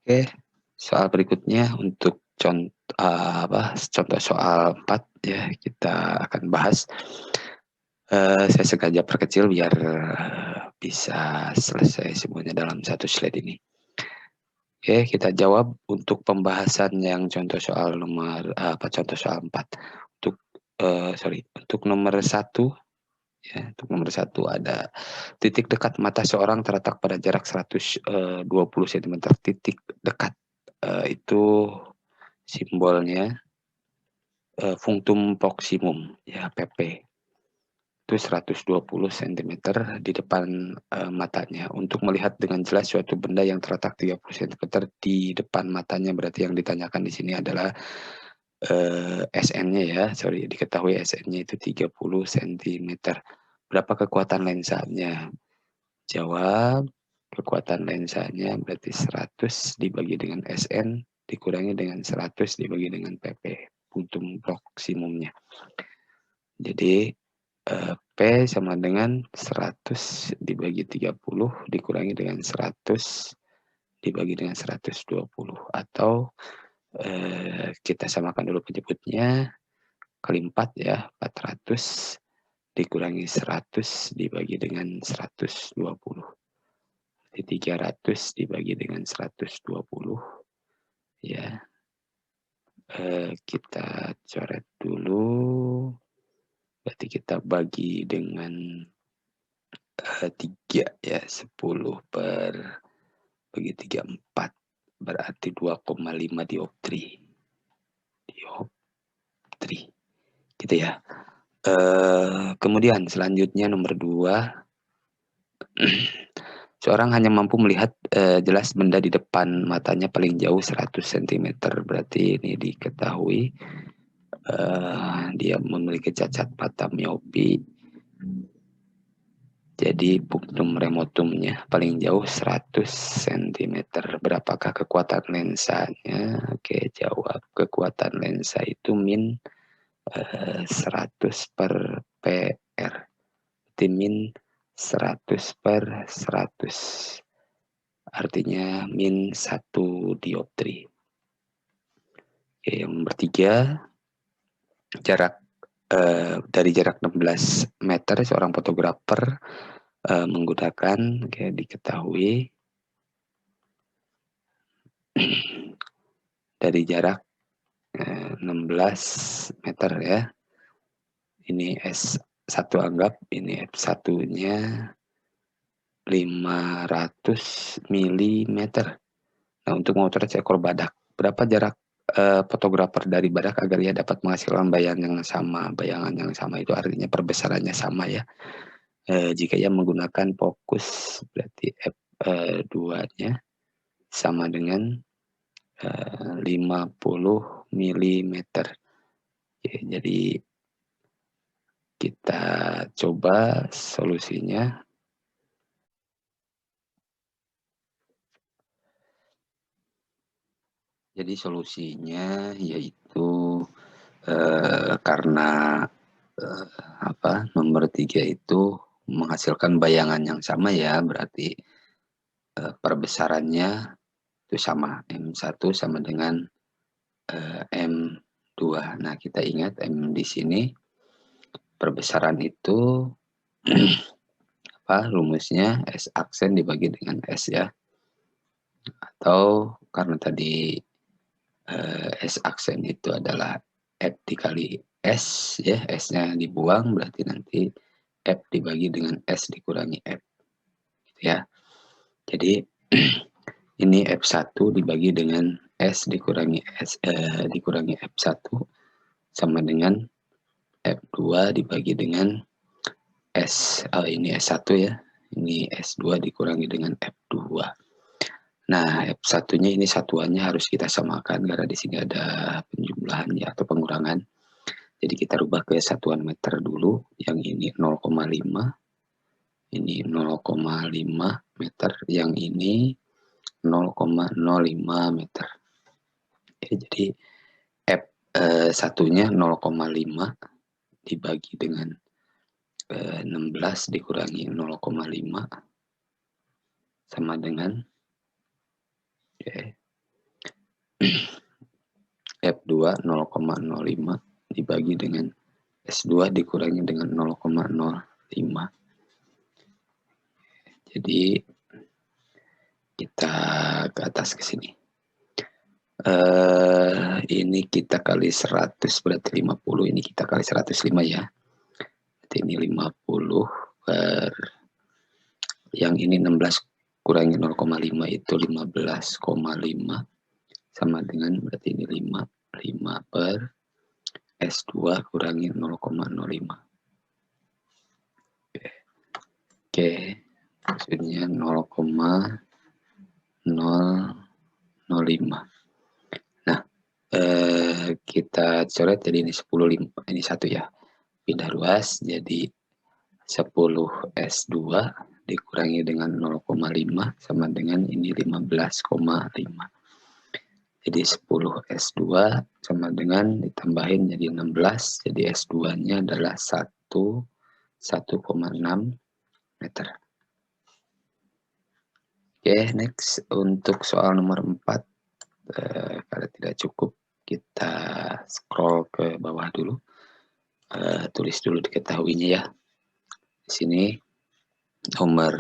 Oke, soal berikutnya untuk contoh soal 4 ya, kita akan bahas. Saya sengaja perkecil biar bisa selesai semuanya dalam satu slide ini. Oke, kita jawab untuk pembahasan yang contoh soal contoh soal 4. Untuk nomor 1 ya, untuk nomor 1 ada titik dekat mata seorang terletak pada jarak 120 cm. Titik dekat itu simbolnya punctum proximum ya, PP. Itu 120 cm di depan matanya. Untuk melihat dengan jelas suatu benda yang terletak 30 cm di depan matanya, berarti yang ditanyakan di sini adalah SN-nya ya, diketahui SN-nya itu 30 cm. Berapa kekuatan lensanya? Jawab, kekuatan lensanya berarti 100 dibagi dengan SN dikurangi dengan 100 dibagi dengan PP, punctum proximumnya. Jadi P sama dengan 100 dibagi 30 dikurangi dengan 100 dibagi dengan 120. Atau kita samakan dulu penyebutnya, kali 4 ya, 400 dikurangi 100 dibagi dengan 120. Jadi 300 dibagi dengan 120 ya. Kita coret dulu. Berarti kita bagi dengan 3 ya, 10 per bagi 3, 4. Berarti 2,5 dioptri. Gitu ya. Kemudian selanjutnya nomor 2. Seorang hanya mampu melihat jelas benda di depan matanya paling jauh 100 cm. Berarti ini diketahui dia memiliki cacat mata miopi. Jadi punctum remotumnya paling jauh 100 cm. Berapakah kekuatan lensanya? Oke, jawab. Kekuatan lensa itu min 100 per PR. Berarti min 100 per 100. Artinya min 1 dioptri. Oke, yang nomor 3, dari jarak 16 meter seorang fotografer menggunakan, diketahui dari jarak 16 meter ya. Ini S1 anggap, ini F1-nya 500 mm. Nah, untuk memotret seekor badak, berapa jarak fotografer dari badak agar ia dapat menghasilkan bayangan yang sama itu artinya perbesarannya sama ya. Jika ia menggunakan fokus, berarti F2-nya sama dengan 50 mm. Jadi kita coba solusinya. Jadi solusinya yaitu karena nomor 3 itu menghasilkan bayangan yang sama ya, berarti perbesarannya itu sama, M1 sama dengan M2. Nah, kita ingat M di sini perbesaran itu rumusnya S aksen dibagi dengan S ya. Atau karena tadi S aksen itu adalah F dikali S ya, S-nya dibuang berarti nanti F dibagi dengan S dikurangi F. Gitu ya. Jadi ini F1 dibagi dengan S dikurangi dikurangi F1 sama dengan F2 dibagi dengan S. Ini S1 ya. Ini S2 dikurangi dengan F2. Nah, F1-nya ini satuannya harus kita samakan karena di sini ada penjumlahan ya atau pengurangan. Jadi kita rubah ke satuan meter dulu. Yang ini 0,5. Ini 0,5 meter. Yang ini 0,05 meter. Jadi F1-nya 0,5 dibagi dengan 16 dikurangi 0,5 sama dengan F2 0,05 dibagi dengan S2 dikurangi dengan 0,05. Jadi kita ke atas ke sini. Ini kita kali 100 berarti 50, ini kita kali 105 ya. Berarti ini 50 per yang ini 16 kurangi 0,5 itu 15,5 sama dengan berarti ini 5 per S2 kurangi 0,05. Oke. Maksudnya 0,005. Nah, kita coret jadi ini 10, ini 1 ya. Pindah ruas jadi 10 S2 dikurangi dengan 0,5 sama dengan ini 15,5. Jadi 10 S2 sama dengan ditambahin jadi 16. Jadi S2-nya adalah 1,6 meter. Oke, next untuk soal nomor 4. Kalau tidak cukup kita scroll ke bawah dulu. Tulis dulu diketahuinya ya. Di sini nomor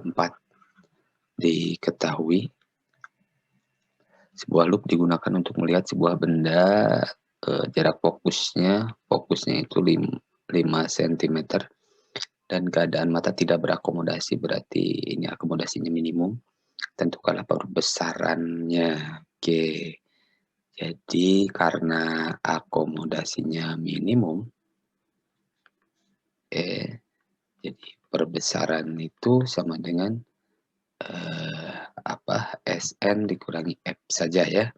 4 diketahui sebuah loop digunakan untuk melihat sebuah benda, jarak fokusnya itu 5 cm dan keadaan mata tidak berakomodasi, berarti ini akomodasinya minimum. Tentukanlah perbesarannya. Oke. Jadi karena akomodasinya minimum, jadi perbesaran itu sama dengan SN dikurangi F saja ya.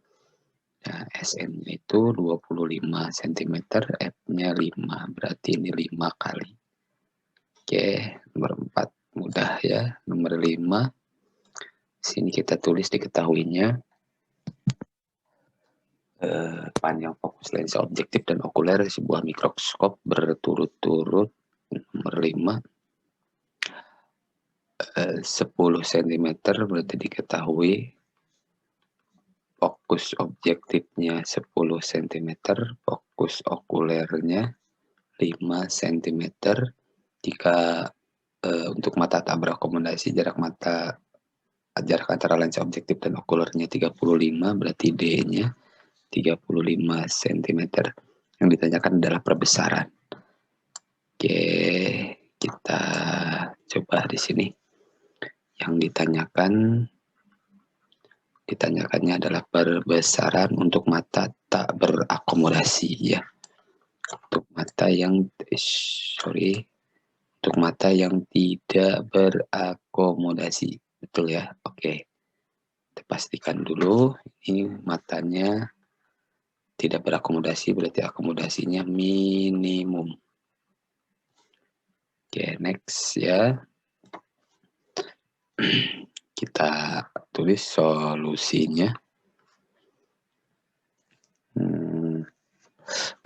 Nah, SN itu 25 cm, F-nya 5, berarti ini 5 kali. Oke, nomor 4 mudah ya. Nomor 5, sini kita tulis diketahuinya. Panjang fokus lensa objektif dan okuler sebuah mikroskop berturut-turut. Nomor 5, 10 cm berarti diketahui fokus objektifnya 10 cm, fokus okulernya 5 cm. Jika untuk mata tak berakomodasi, jarak antara lensa objektif dan okulernya 35, berarti D-nya 35 cm. Yang ditanyakan adalah perbesaran. Oke, kita coba di sini. Yang ditanyakannya adalah perbesaran untuk mata tak berakomodasi ya. Untuk mata yang tidak berakomodasi. Betul ya? Oke. Kita pastikan dulu ini matanya tidak berakomodasi, berarti akomodasinya minimum. Oke, next ya. Kita tulis solusinya.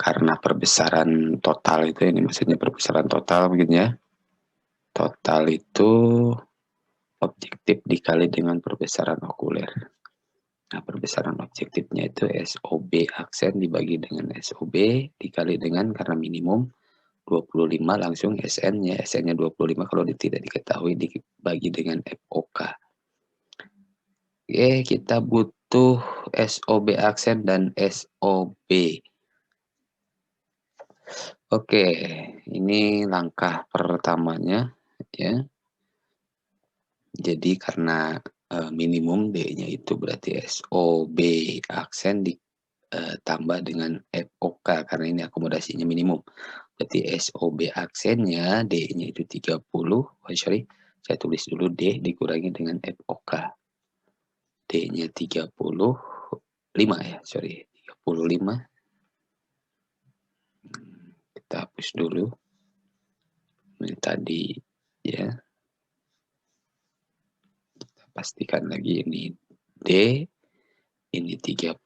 Karena perbesaran total itu, ini maksudnya perbesaran total begini ya. Total itu objektif dikali dengan perbesaran okuler. Nah, perbesaran objektifnya itu SOB aksen dibagi dengan SOB dikali dengan, karena minimum 25 langsung SN-nya. SN-nya 25 kalau tidak diketahui dibagi dengan FOK. Oke, kita butuh SOB aksen dan SOB. Oke, ini langkah pertamanya ya. Jadi karena minimum D-nya itu berarti SOB aksen ditambah dengan FOK karena ini akomodasinya minimum. Berarti SOB aksennya D-nya itu 30. Saya tulis dulu D dikurangi dengan FOK. D-nya 35 ya, 35. Kita hapus dulu. Ini tadi ya. Pastikan lagi ini D, ini 35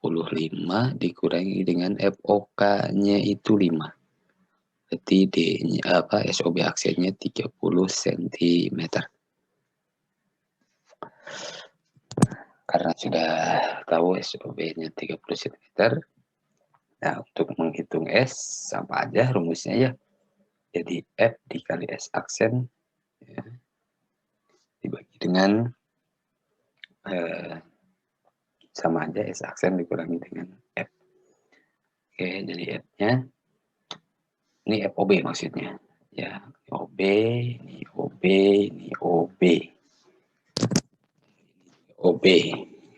dikurangi dengan FOK-nya itu 5. Berarti D-nya SOB aksennya 30 cm. Karena sudah tahu SOB-nya 30 cm. Nah, untuk menghitung S sama aja rumusnya ya. Jadi F dikali S aksen ya, dibagi dengan sama aja S aksen dikurangi dengan F. Oke, jadi F-nya ini FOB maksudnya. Ya, OB, ini OB, ini OB. OB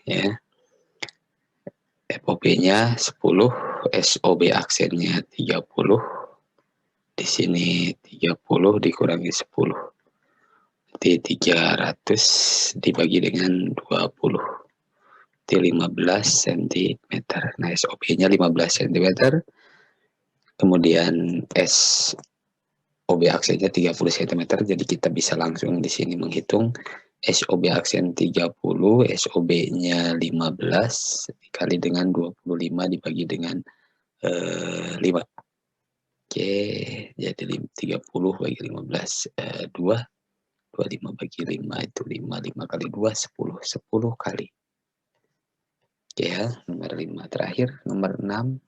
ya. FOB-nya 10, SOB aksennya 30. Di sini 30 dikurangi 10. Berarti 300 dibagi dengan 20. Berarti 15 cm. Nah, SOB-nya 15 cm. Kemudian SOB aksennya 30 cm. Jadi kita bisa langsung di sini menghitung SOB aksen 30, SOB-nya 15 dikali dengan 25 dibagi dengan 5. Oke, jadi 30 bagi 15, 2, 25 bagi 5 itu 5, 5 kali 2, 10, 10 kali. Oke ya, nomor 5 terakhir, nomor 6.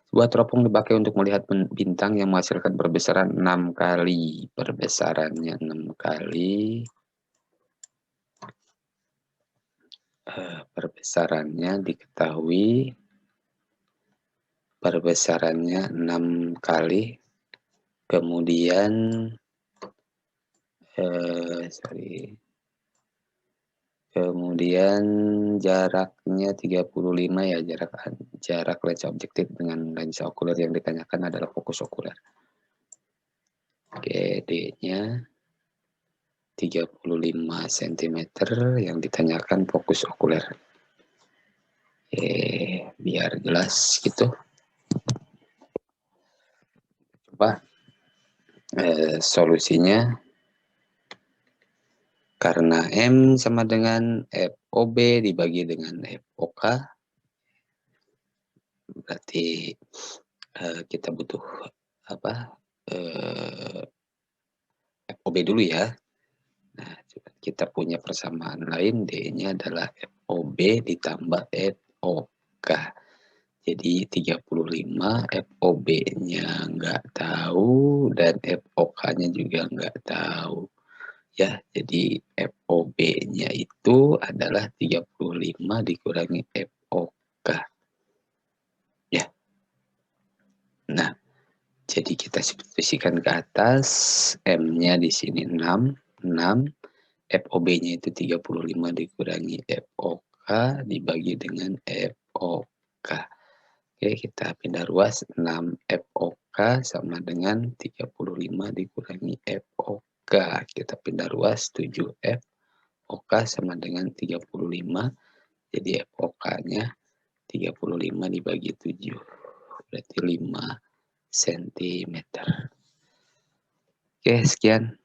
Sebuah teropong dipakai untuk melihat bintang yang menghasilkan perbesaran 6 kali. Perbesarannya 6 kali. Perbesarannya diketahui. Perbesarannya 6 kali. Kemudian kemudian jaraknya 35 ya, jarak lensa objektif dengan lensa okuler yang ditanyakan adalah fokus okuler. Oke, D-nya 35 cm yang ditanyakan fokus okuler. Oke, biar jelas gitu. Coba solusinya. Karena M sama dengan FOB dibagi dengan FOK, berarti kita butuh apa? FOB dulu ya. Nah, kita punya persamaan lain, D-nya adalah FOB ditambah FOK. Jadi 35, FOB-nya nggak tahu, dan FOK-nya juga nggak tahu. Ya, jadi FOB-nya itu adalah 35 dikurangi FOK. Ya. Nah, jadi kita substitusikan ke atas, M-nya di sini 6, FOB-nya itu 35 dikurangi FOK dibagi dengan FOK. Oke, kita pindah ruas, 6 FOK sama dengan 35 dikurangi FOK. Kita pindah ruas, 7 FOK sama dengan 35. Jadi FOK-nya 35 dibagi 7. Berarti 5 cm. Oke, sekian.